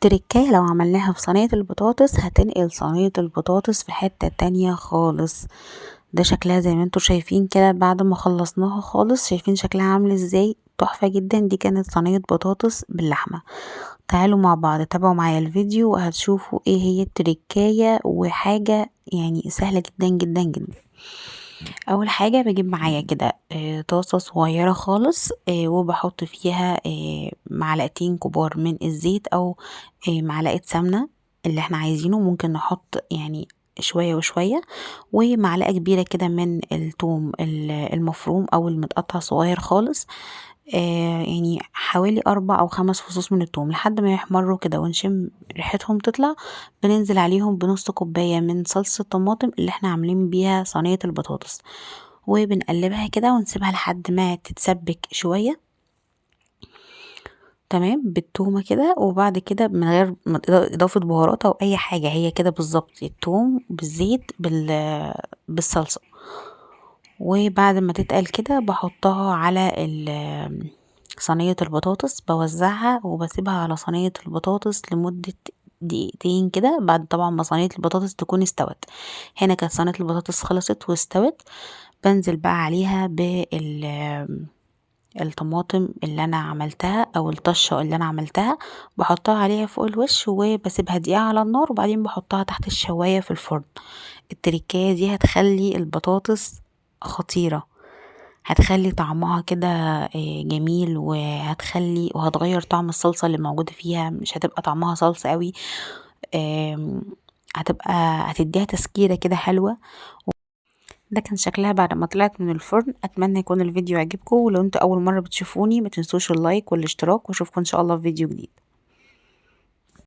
تركاية لو عملناها في صينية البطاطس هتنقل صينية البطاطس في حتة تانية خالص. ده شكلها زي ما انتوا شايفين كده بعد ما خلصناها خالص، شايفين شكلها عامل ازاي؟ تحفة جدا. دي كانت صينية بطاطس باللحمة. تعالوا مع بعض تابعوا معايا الفيديو وهتشوفوا ايه هي التركاية، وحاجة يعني سهلة جدا جدا جدا. اول حاجة بجيب معايا كده طاسة صغيرة خالص، وبحط فيها معلقتين كبار من الزيت او معلقة سمنة اللي احنا عايزينه. ممكن نحط يعني شوية وشوية. ومعلقة كبيرة كده من الثوم المفروم او المتقطع صغير خالص. يعني حوالي 4 أو 5 فصوص من الثوم لحد ما يحمروا كده ونشم ريحتهم تطلع. بننزل عليهم بنص كوباية من صلصة الطماطم اللي احنا عاملين بيها صينية البطاطس، وبنقلبها كده ونسيبها لحد ما تتسبك شوية. تمام بالتومة كده، وبعد كده من غير اضافة بهارات او اي حاجة، هي كده بالظبط التوم بالزيت بالصلصة. وبعد ما تتقل كده بحطها على صينية البطاطس، بوزعها وبسيبها على صينية البطاطس لمدة دقيقتين كده، بعد طبعا ما صينية البطاطس تكون استوت. هنا كانت صينية البطاطس خلصت واستوت. بنزل بقى عليها الطماطم اللي انا عملتها او الطشة اللي انا عملتها، بحطها عليها فوق الوش وبسيبها دقيقة على النار، وبعدين بحطها تحت الشواية في الفرن. التركية دي هتخلي البطاطس خطيرة، هتخلي طعمها كده جميل، وهتغير طعم الصلصة اللي موجودة فيها، مش هتبقى طعمها صلصة قوي. هتبقى هتديها تسكيرة كده حلوة. ده كان شكلها بعد ما طلعت من الفرن. اتمنى يكون الفيديو عجبكم، ولو انتوا اول مرة بتشوفوني ما تنسوش اللايك والاشتراك، واشوفكم ان شاء الله في فيديو جديد.